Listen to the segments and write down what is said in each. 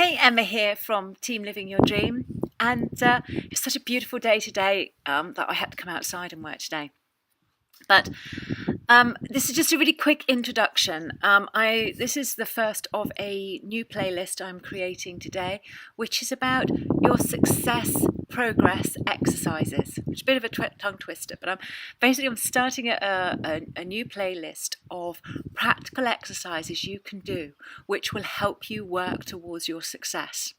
Hey, Emma here from Team Living Your Dream. And it's such a beautiful day today that I had to come outside and work today. But this is just a really quick introduction. This is the first of a new playlist I'm creating today, which is about your success progress exercises. It's a bit of a tongue twister, but I'm starting a new playlist of practical exercises you can do, which will help you work towards your success.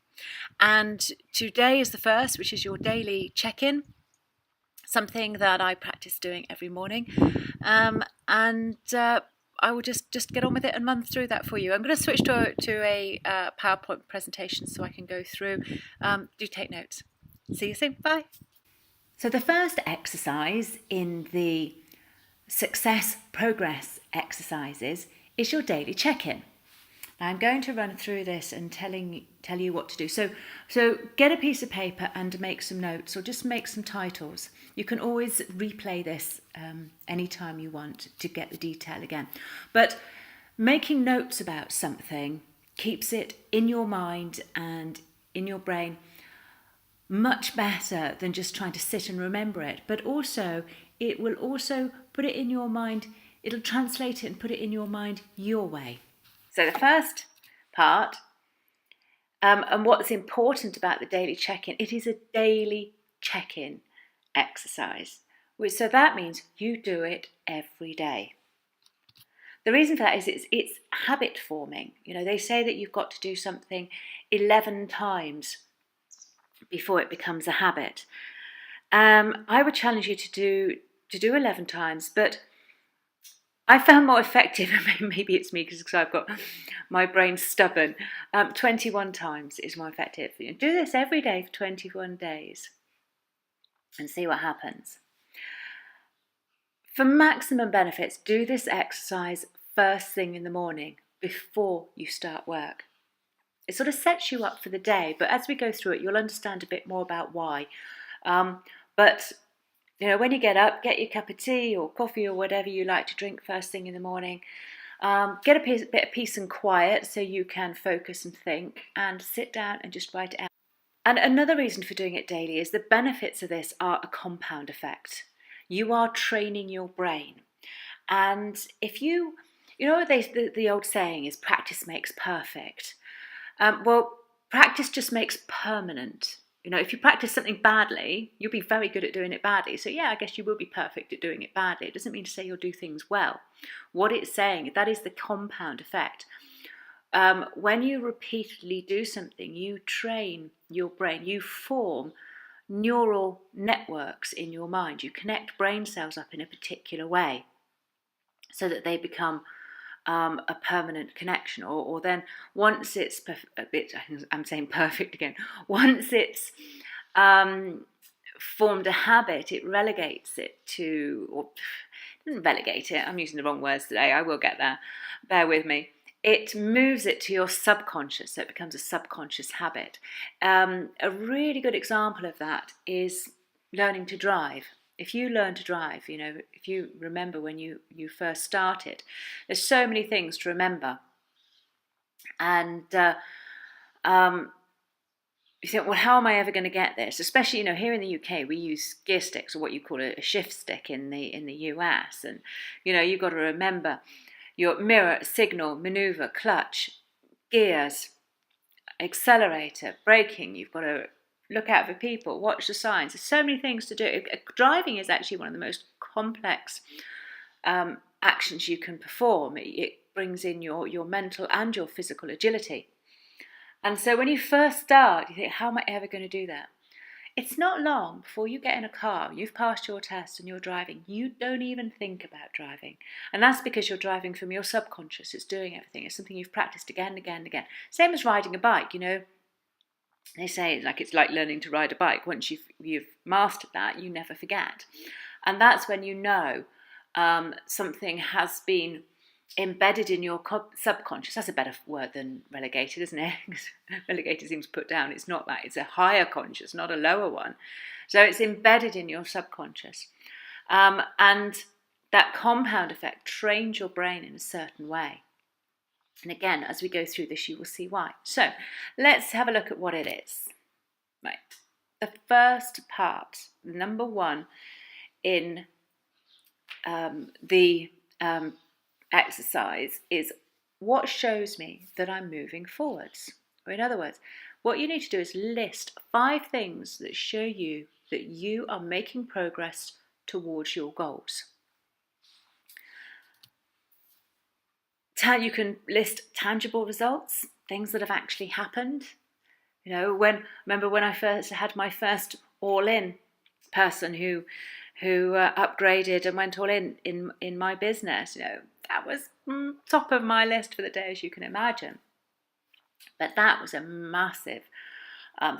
And today is the first, which is your daily check-in, something that I practice doing every morning. And I will just get on with it and run through that for you. I'm going to switch to a PowerPoint presentation so I can go through. Do take notes. See you soon. Bye. So the first exercise in the success progress exercises is your daily check-in. I'm going to run through this and tell you what to do. So get a piece of paper and make some notes, or just make some titles. You can always replay this anytime you want to get the detail again. But making notes about something keeps it in your mind and in your brain much better than just trying to sit and remember it. But also, it will also put it in your mind. It'll translate it and put it in your mind your way. So the first part, and what's important about the daily check-in, it is a daily check-in exercise. So that means you do it every day. The reason for that is it's habit forming. You know, they say that you've got to do something 11 times before it becomes a habit. I would challenge you to do 11 times, but I found more effective, maybe it's me because I've got my brain stubborn, 21 times is more effective. Do this every day for 21 days and see what happens. For maximum benefits, do this exercise first thing in the morning before you start work. It sort of sets you up for the day, but as we go through it, you'll understand a bit more about why. But when you get up, get your cup of tea or coffee or whatever you like to drink first thing in the morning. Get a bit of peace and quiet so you can focus and think, and sit down and just write it out. And another reason for doing it daily is the benefits of this are a compound effect. You are training your brain. And if the old saying is practice makes perfect. Practice just makes permanent. If you practice something badly, you'll be very good at doing it badly. So yeah, I guess you will be perfect at doing it badly. It doesn't mean to say you'll do things well. What it's saying, that is the compound effect. When you repeatedly do something, you train your brain, you form neural networks in your mind. You connect brain cells up in a particular way so that they become a permanent connection, or then once it's I'm saying perfect again. Once it's formed a habit, it relegates it to, or doesn't relegate it. I'm using the wrong words today. I will get there. Bear with me. It moves it to your subconscious, so it becomes a subconscious habit. A really good example of that is learning to drive. If you learn to drive, if you remember when you first started, there's so many things to remember. And you think, well, how am I ever going to get this? Especially, here in the UK, we use gear sticks, or what you call a shift stick in the US. And, you've got to remember your mirror, signal, maneuver, clutch, gears, accelerator, braking. You've got to look out for people, watch the signs. There's so many things to do. Driving is actually one of the most complex actions you can perform. It brings in your mental and your physical agility. And so when you first start, you think, how am I ever going to do that? It's not long before you get in a car, you've passed your test and you're driving. You don't even think about driving. And that's because you're driving from your subconscious. It's doing everything. It's something you've practiced again and again and again. Same as riding a bike, They say it's like learning to ride a bike. Once you've mastered that, you never forget. And that's when something has been embedded in your subconscious. That's a better word than relegated, isn't it? Relegated seems put down. It's not that. It's a higher conscious, not a lower one. So it's embedded in your subconscious. And that compound effect trains your brain in a certain way. And again, as we go through this, you will see why. So let's have a look at what it is. Right. The first part, number one in the exercise is what shows me that I'm moving forwards. Or in other words, what you need to do is list 5 things that show you that you are making progress towards your goals. You can list tangible results, things that have actually happened. You know, remember when I first had my first all-in person who upgraded and went all in my business. You know, that was top of my list for the day, as you can imagine. But that was a massive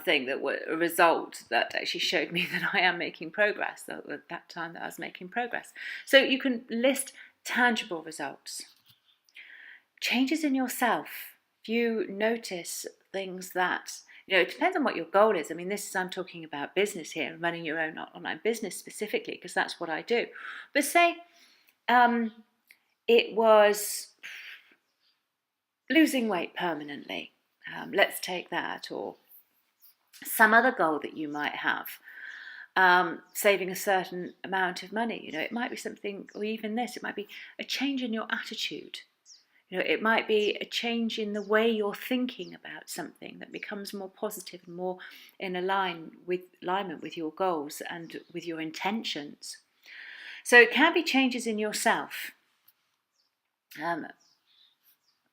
thing, that was a result that actually showed me that I am making progress. At that time, that I was making progress. So you can list tangible results. Changes in yourself. If you notice things that, you know, it depends on what your goal is. I mean, I'm talking about business here, running your own online business specifically, because that's what I do. But say it was losing weight permanently. Let's take that, or some other goal that you might have. Saving a certain amount of money. You know, it might be something, or even this, it might be a change in your attitude. You know, it might be a change in the way you're thinking about something that becomes more positive and more in alignment with your goals and with your intentions. So it can be changes in yourself,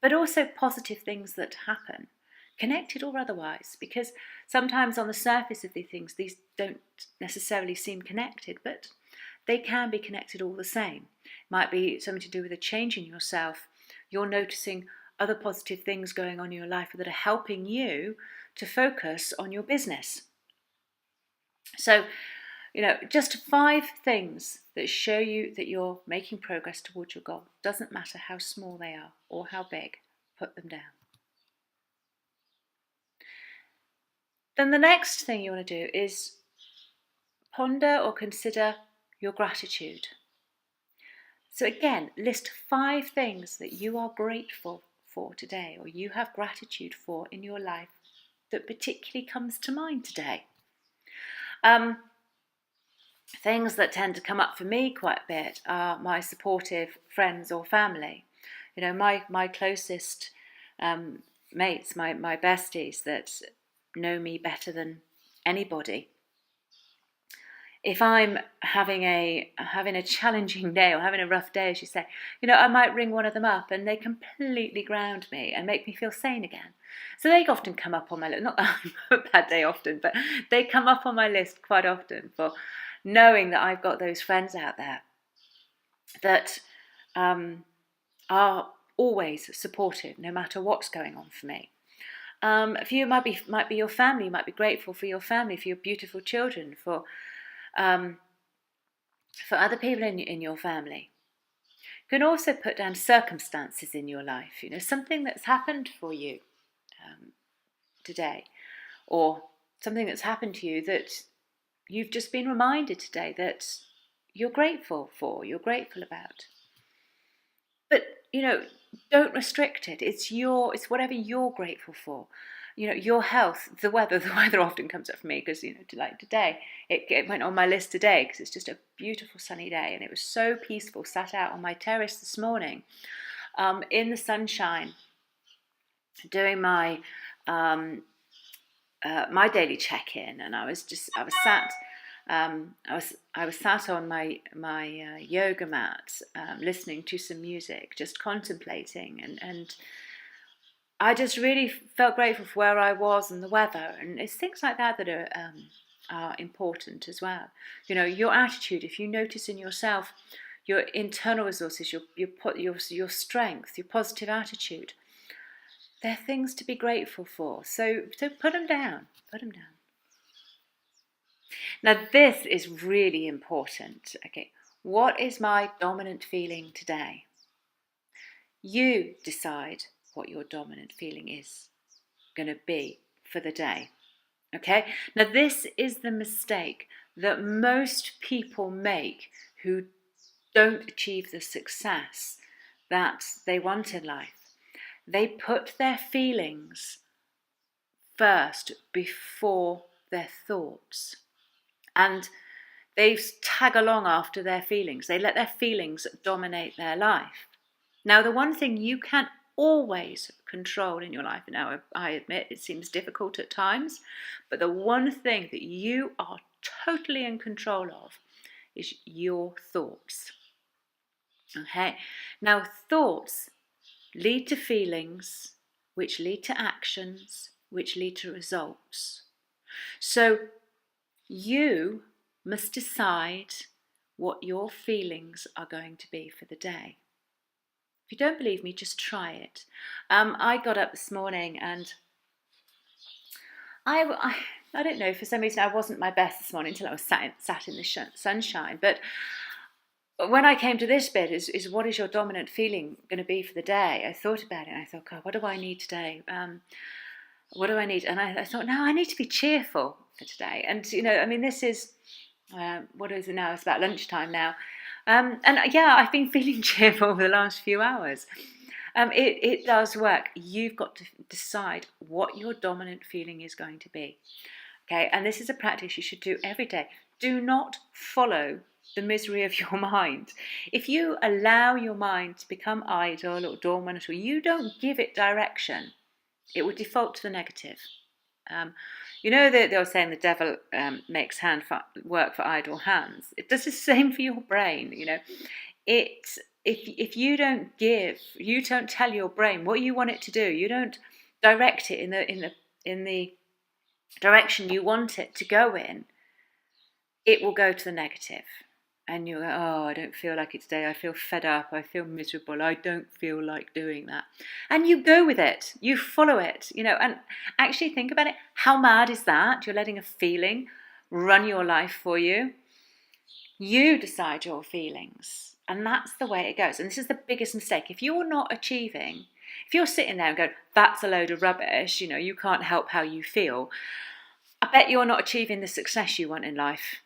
but also positive things that happen, connected or otherwise, because sometimes on the surface of these things, these don't necessarily seem connected, but they can be connected all the same. It might be something to do with a change in yourself. You're noticing other positive things going on in your life that are helping you to focus on your business. So, you know, just 5 things that show you that you're making progress towards your goal. Doesn't matter how small they are or how big, put them down. Then the next thing you want to do is ponder or consider your gratitude. So again, list 5 things that you are grateful for today, or you have gratitude for in your life that particularly comes to mind today. Things that tend to come up for me quite a bit are my supportive friends or family. You know, my closest mates, my besties that know me better than anybody. If I'm having a challenging day or having a rough day, as you say, you know, I might ring one of them up and they completely ground me and make me feel sane again. So they often come up on my list. Not that I'm a bad day often, but they come up on my list quite often, for knowing that I've got those friends out there that are always supportive, no matter what's going on for me. For you, it might be your family. You might be grateful for your family, for your beautiful children, for other people in your family. You can also put down circumstances in your life, you know, something that's happened for you today, or something that's happened to you that you've just been reminded today that you're grateful for, you're grateful about. But, you know, don't restrict it. It's whatever you're grateful for. You know, your health, the weather often comes up for me, because, you know, like today, it went on my list today because it's just a beautiful sunny day, and it was so peaceful. Sat out on my terrace this morning in the sunshine, doing my my daily check-in, and I was sat on my yoga mat, listening to some music, just contemplating, and I just really felt grateful for where I was and the weather, and it's things like that that are important as well. You know, your attitude. If you notice in yourself your internal resources, your strength, your positive attitude, they're things to be grateful for. So put them down. Put them down. Now this is really important. Okay, what is my dominant feeling today? You decide what your dominant feeling is going to be for the day. Okay, now this is the mistake that most people make who don't achieve the success that they want in life. They put their feelings first before their thoughts. And they tag along after their feelings. They let their feelings dominate their life. Now, the one thing you can always control in your life, now I admit it seems difficult at times, but the one thing that you are totally in control of is your thoughts. Okay, now thoughts lead to feelings, which lead to actions, which lead to results. So you must decide what your feelings are going to be for the day. If you don't believe me, just try it. I got up this morning and I don't know, for some reason I wasn't my best this morning until I was sat in the sunshine. But when I came to this bit, is what is your dominant feeling going to be for the day? I thought about it and I thought, God, what do I need today? What do I need? And I thought, no, I need to be cheerful for today. And, this is, what is it now? It's about lunchtime now. And yeah, I've been feeling cheerful for the last few hours. It does work. You've got to decide what your dominant feeling is going to be. Okay, and this is a practice you should do every day. Do not follow the misery of your mind. If you allow your mind to become idle or dormant, or you don't give it direction, it will default to the negative. They were saying the devil makes work for idle hands. It does the same for your brain. If you don't tell your brain what you want it to do, you don't direct it in the direction you want it to go in, it will go to the negative. And you'll go, oh, I don't feel like it today. I feel fed up. I feel miserable. I don't feel like doing that. And you go with it. You follow it, and actually think about it. How mad is that? You're letting a feeling run your life for you. You decide your feelings. And that's the way it goes. And this is the biggest mistake. If you're not achieving, if you're sitting there and going, that's a load of rubbish, you can't help how you feel, I bet you're not achieving the success you want in life.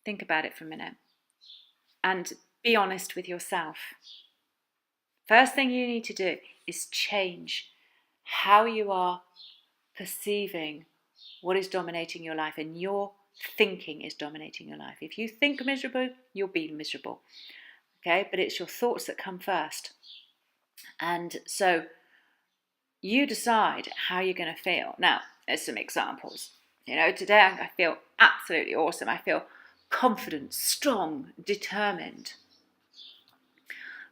Think about it for a minute and be honest with yourself. First thing you need to do is change how you are perceiving what is dominating your life, and your thinking is dominating your life. If you think miserable, you'll be miserable. Okay, but it's your thoughts that come first. And so you decide how you're going to feel. Now, there's some examples. Today I feel absolutely awesome. I feel confident, strong, determined,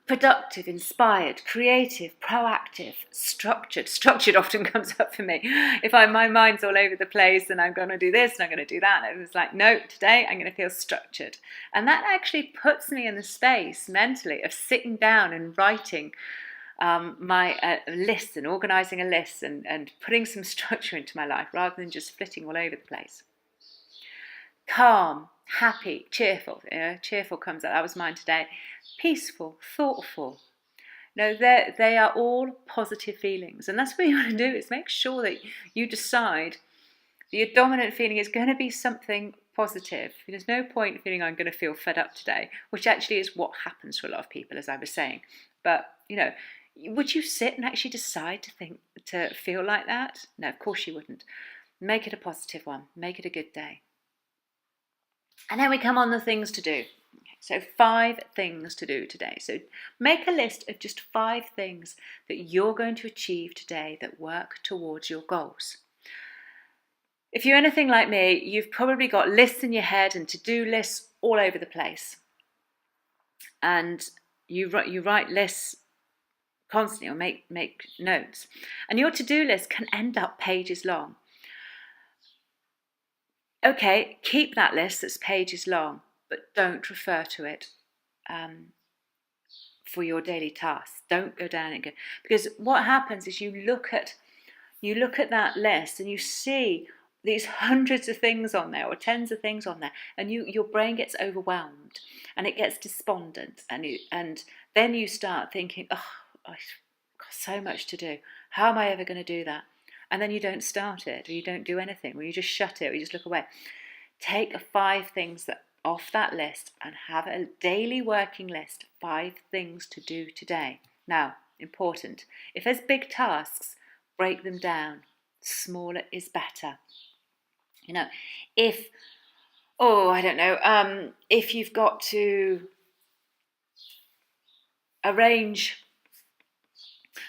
productive, inspired, creative, proactive, structured. Structured often comes up for me. If my mind's all over the place and I'm going to do this and I'm going to do that, and it's like, no, today I'm going to feel structured. And that actually puts me in the space mentally of sitting down and writing my list and organising a list and putting some structure into my life rather than just flitting all over the place. Calm, happy, cheerful. Cheerful comes out. That was mine today. Peaceful, thoughtful. No, they are all positive feelings. And that's what you want to do, is make sure that you decide that your dominant feeling is going to be something positive. There's no point feeling I'm going to feel fed up today, which actually is what happens to a lot of people, as I was saying. But, would you sit and actually decide to feel like that? No, of course you wouldn't. Make it a positive one. Make it a good day. And then we come on the things to do. So 5 things to do today. So make a list of just 5 things that you're going to achieve today that work towards your goals. If you're anything like me, you've probably got lists in your head and to-do lists all over the place. And you write lists constantly, or make notes. And your to-do list can end up pages long. Okay, keep that list that's pages long, but don't refer to it for your daily tasks. Don't go down and go, because what happens is you look at that list and you see these hundreds of things on there or tens of things on there, and your brain gets overwhelmed and it gets despondent, and then you start thinking, oh, I've got so much to do. How am I ever going to do that? And then you don't start it, or you don't do anything, or you just shut it, or you just look away. Take 5 things off that list and have a daily working list, 5 things to do today. Now, important. If there's big tasks, break them down. Smaller is better. You know, if, I don't know, if you've got to arrange,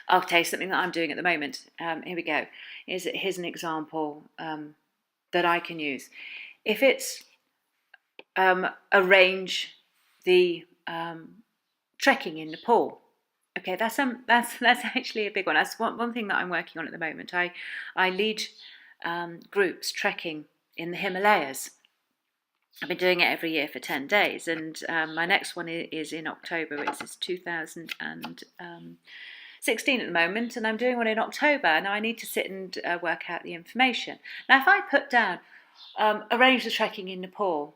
I'll tell you something that I'm doing at the moment. Here we go. Here's an example that I can use. If it's arrange the trekking in Nepal. Okay, that's actually a big one. That's one thing that I'm working on at the moment. I lead groups trekking in the Himalayas. I've been doing it every year for 10 days, and my next one is in October, which is 2016 at the moment, and I'm doing one in October. Now I need to sit and work out the information. Now, if I put down arrange the trekking in Nepal,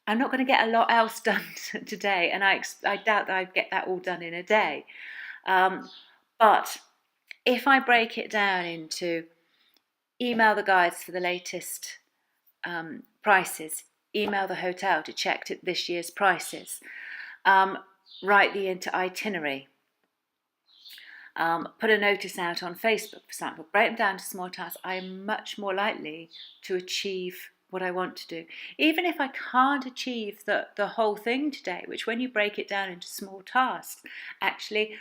I'm not going to get a lot else done today, and I doubt that I'd get that all done in a day. But if I break it down into email the guides for the latest prices, email the hotel to check this year's prices, write the itinerary, put a notice out on Facebook, for example, break them down to small tasks, I am much more likely to achieve what I want to do. Even if I can't achieve the whole thing today, which when you break it down into small tasks, actually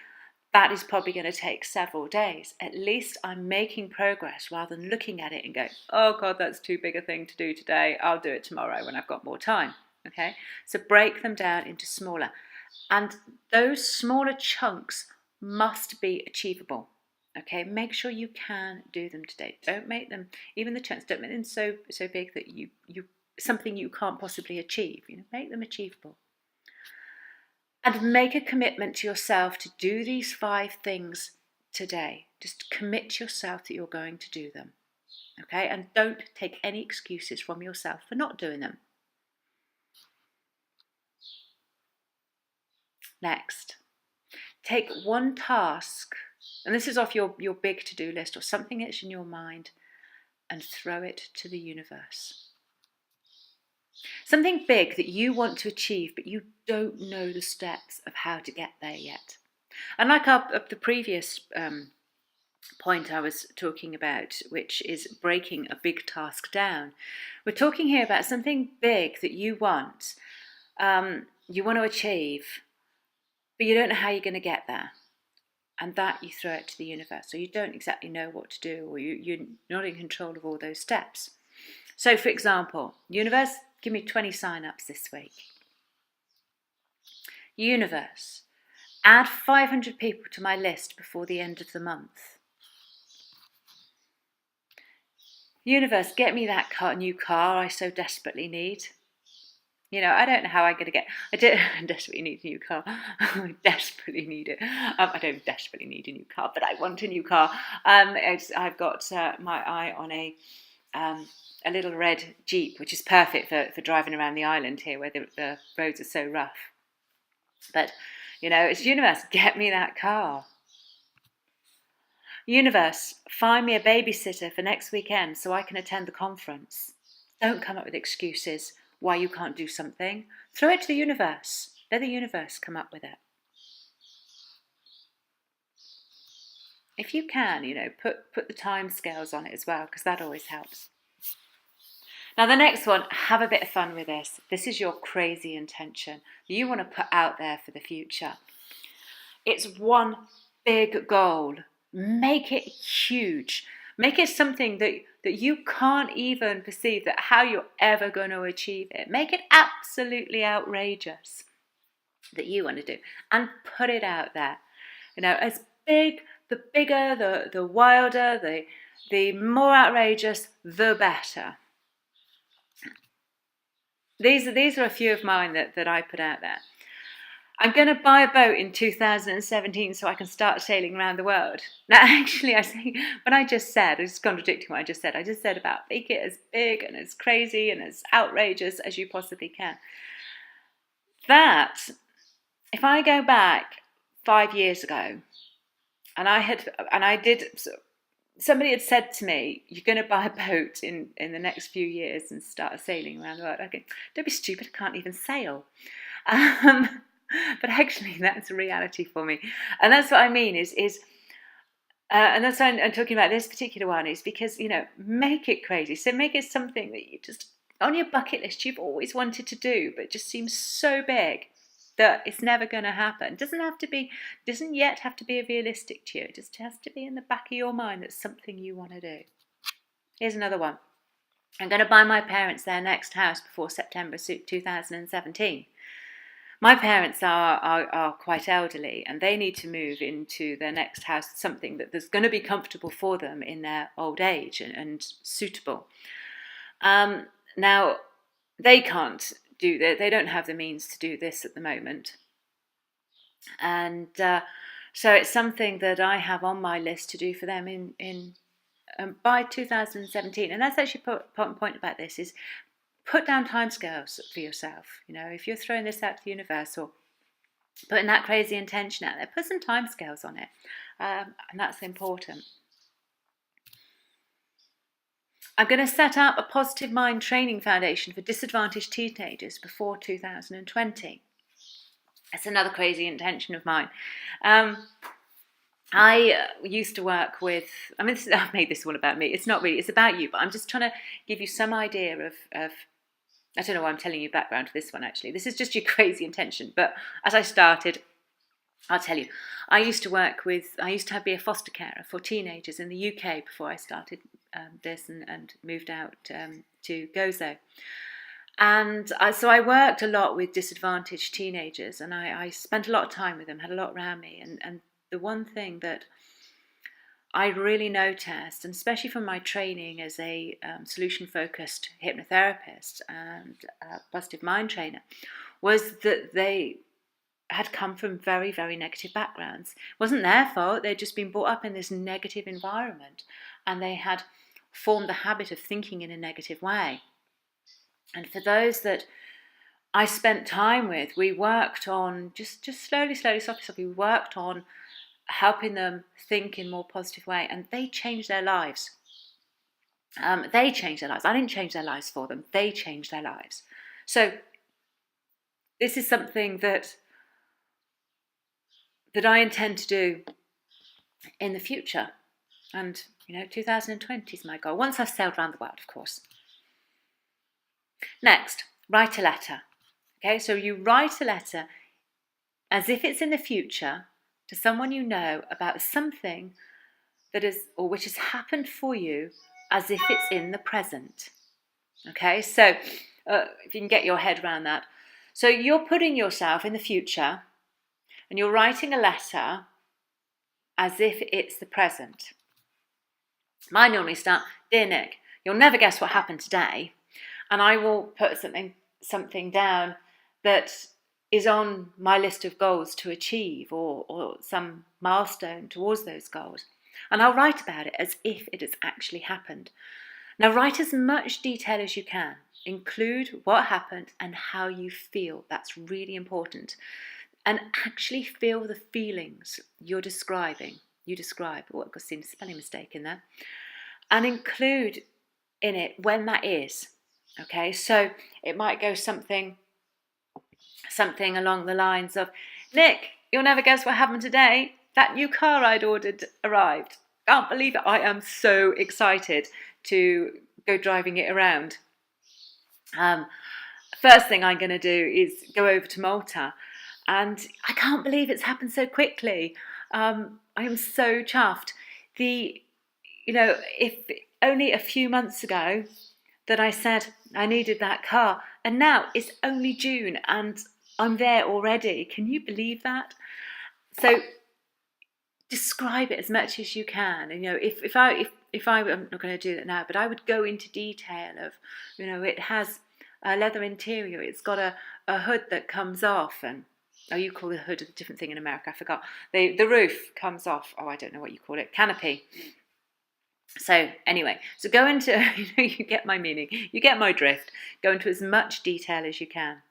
that is probably going to take several days. At least I'm making progress rather than looking at it and going, oh God, that's too big a thing to do today. I'll do it tomorrow when I've got more time. Okay, so break them down into smaller. And those smaller chunks must be achievable. Okay, make sure you can do them today. Don't make them, even the chunks, don't make them so big that you something you can't possibly achieve. Make them achievable. And make a commitment to yourself to do these 5 things today. Just commit yourself that you're going to do them. Okay, and don't take any excuses from yourself for not doing them. Next, take one task, and this is off your big to-do list or something that's in your mind, and throw it to the universe. Something big that you want to achieve, but you don't know the steps of how to get there yet. And like the previous point I was talking about, which is breaking a big task down, we're talking here about something big that you want to achieve, but you don't know how you're going to get there. And that you throw it to the universe. So you don't exactly know what to do, or you're not in control of all those steps. So for example, universe, give me 20 sign-ups this week. Universe, add 500 people to my list before the end of the month. Universe, get me that new car I so desperately need. I don't know how I'm going to get. I desperately need a new car. I desperately need it. I don't desperately need a new car, but I want a new car. I've got my eye on a little red Jeep, which is perfect for driving around the island here, where the roads are so rough. But it's universe. Get me that car. Universe, find me a babysitter for next weekend so I can attend the conference. Don't come up with excuses why you can't do something. Throw it to the universe. Let the universe come up with it. If you can, put the time scales on it as well, because that always helps. Now the next one, have a bit of fun with this. This is your crazy intention that you want to put out there for the future. It's one big goal. Make it huge. Make it something that you can't even perceive that how you're ever going to achieve it. Make it absolutely outrageous that you want to do, and put it out there. As big, the bigger, the wilder, the more outrageous, the better. These are a few of mine that I put out there. I'm going to buy a boat in 2017 so I can start sailing around the world. Now, actually, I say when I just said, it's contradicting what I just said. I just said about make it as big and as crazy and as outrageous as you possibly can. That, if I go back 5 years ago, somebody had said to me, you're going to buy a boat in the next few years and start sailing around the world. I go, don't be stupid, I can't even sail. But actually, that's a reality for me, and that's what I mean. And that's why I'm talking about this particular one, is because, make it crazy. So make it something that you just, on your bucket list, you've always wanted to do, but it just seems so big that it's never going to happen. It doesn't yet have to be realistic to you. It just has to be in the back of your mind that something you want to do. Here's another one. I'm going to buy my parents their next house before September 2017. My parents are quite elderly, and they need to move into their next house, something that's going to be comfortable for them in their old age and suitable. Now, they can't do that. They don't have the means to do this at the moment. And so it's something that I have on my list to do for them by 2017. And that's actually the point about this is, put down timescales for yourself. If you're throwing this out to the universe or putting that crazy intention out there, put some timescales on it, and that's important. I'm going to set up a positive mind training foundation for disadvantaged teenagers before 2020. That's another crazy intention of mine. I used to work with, I've made this all about me. It's not really, it's about you, but I'm just trying to give you some idea of I don't know why I'm telling you background to this one, actually. This is just your crazy intention. But as I started, I'll tell you, I used to be a foster carer for teenagers in the UK before I started this and moved out to Gozo. And so I worked a lot with disadvantaged teenagers, and I spent a lot of time with them, had a lot around me. And the one thing that I really noticed, and especially from my training as a solution-focused hypnotherapist and positive mind trainer, was that they had come from very, very negative backgrounds. It wasn't their fault. They'd just been brought up in this negative environment, and they had formed the habit of thinking in a negative way. And for those that I spent time with, we worked on, just slowly, softly, we worked on helping them think in a more positive way, and they changed their lives. They changed their lives. I didn't change their lives for them. They changed their lives. So this is something that I intend to do in the future. And, 2020 is my goal. Once I've sailed around the world, of course. Next, write a letter. Okay, so you write a letter as if it's in the future to someone you know about something that is, or which has happened for you, as if it's in the present. Okay, so if you can get your head around that. So you're putting yourself in the future and you're writing a letter as if it's the present. Mine normally start, "Dear Nick, you'll never guess what happened today." And I will put something down that is on my list of goals to achieve, or some milestone towards those goals. And I'll write about it as if it has actually happened. Now, write as much detail as you can. Include what happened and how you feel. That's really important. And actually feel the feelings you're describing. You describe, I've seen a spelling mistake in there. And include in it when that is. Okay, so it might go something along the lines of, "Nick, you'll never guess what happened today. That new car I'd ordered arrived. Can't believe it. I am so excited to go driving it around. First thing I'm going to do is go over to Malta, and I can't believe it's happened so quickly. I am so chuffed. If only a few months ago that I said I needed that car, and now it's only June and I'm there already. Can you believe that?" So describe it as much as you can. And, I'm not going to do that now, but I would go into detail of, it has a leather interior. It's got a hood that comes off, and you call the hood a different thing in America. I forgot. The roof comes off. I don't know what you call it. Canopy. So anyway, so go into, you get my meaning, you get my drift. Go into as much detail as you can.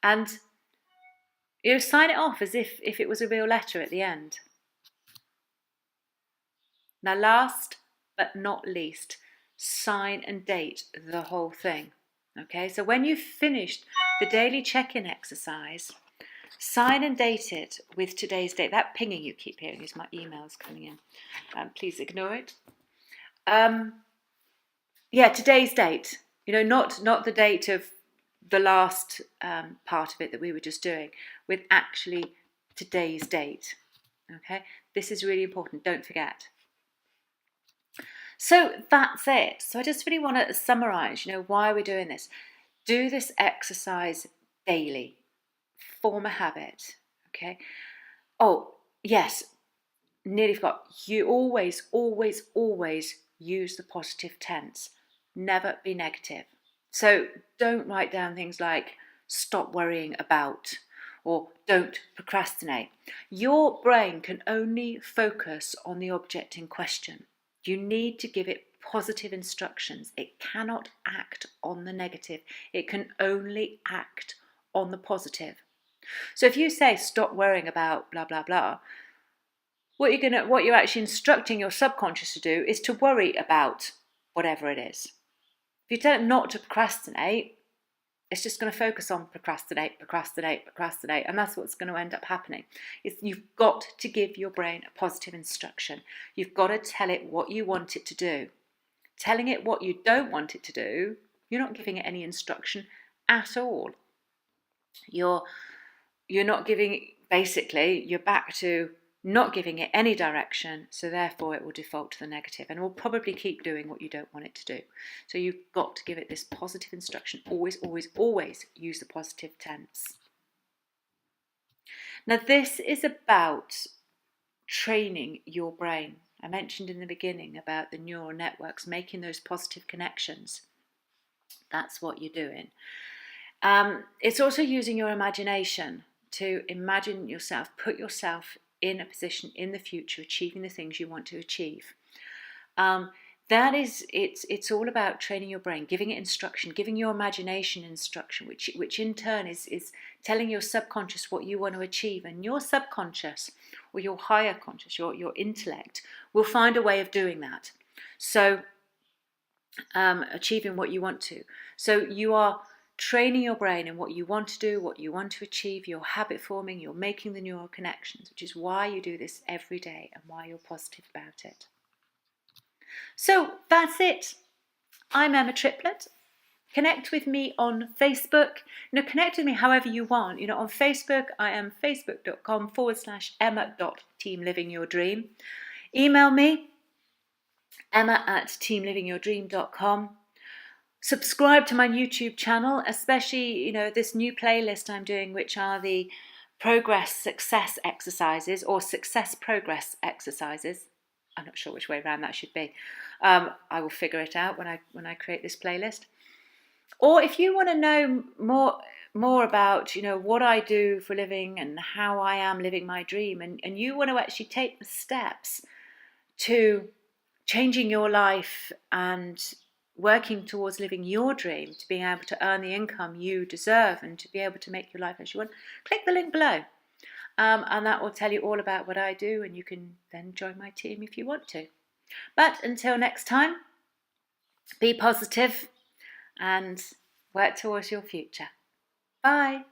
And sign it off as if it was a real letter at the end. Now, last but not least, sign and date the whole thing. Okay, so when you've finished the daily check-in exercise, sign and date it with today's date. That pinging you keep hearing is my emails coming in. Please ignore it. Today's date. Not the date of the last part of it that we were just doing, with actually today's date. Okay, this is really important. Don't forget. So that's it. So I just really want to summarize, why we're doing this. Do this exercise daily. Form a habit. Okay. Oh, yes. Nearly forgot. You always, always, always use the positive tense. Never be negative. So don't write down things like stop worrying about or don't procrastinate. Your brain can only focus on the object in question. You need to give it positive instructions. It cannot act on the negative. It can only act on the positive. So if you say stop worrying about blah blah blah, what you're actually instructing your subconscious to do is to worry about whatever it is. If you tell it not to procrastinate, it's just going to focus on procrastinate, and that's what's going to end up happening. You've got to give your brain a positive instruction. You've got to tell it what you want it to do. Telling it what you don't want it to do, you're not giving it any instruction at all. You're not giving, basically, you're back to not giving it any direction, so therefore it will default to the negative and will probably keep doing what you don't want it to do. So you've got to give it this positive instruction. Always, always, always use the positive tense. Now this is about training your brain. I mentioned in the beginning about the neural networks, making those positive connections. That's what you're doing. It's also using your imagination to imagine yourself, put yourself in a position in the future, achieving the things you want to achieve. It's all about training your brain, giving it instruction, giving your imagination instruction, which in turn is telling your subconscious what you want to achieve. And your subconscious, or your higher conscious, your intellect, will find a way of doing that. So achieving what you want to. So you are training your brain in what you want to do, what you want to achieve, you're habit forming, you're making the neural connections, which is why you do this every day and why you're positive about it. So that's it. I'm Emma Triplett. Connect with me on Facebook. Connect with me however you want. On Facebook, I am facebook.com/emma.teamlivingyourdream. Email me, emma@teamlivingyourdream.com. Subscribe to my YouTube channel, especially, this new playlist I'm doing, which are the progress success exercises or success progress exercises. I'm not sure which way around that should be. I will figure it out when I create this playlist. Or if you want to know more about, what I do for a living and how I am living my dream, and you want to actually take the steps to changing your life and working towards living your dream, to being able to earn the income you deserve and to be able to make your life as you want, click the link below. And that will tell you all about what I do, and you can then join my team if you want to. But until next time, be positive and work towards your future. Bye.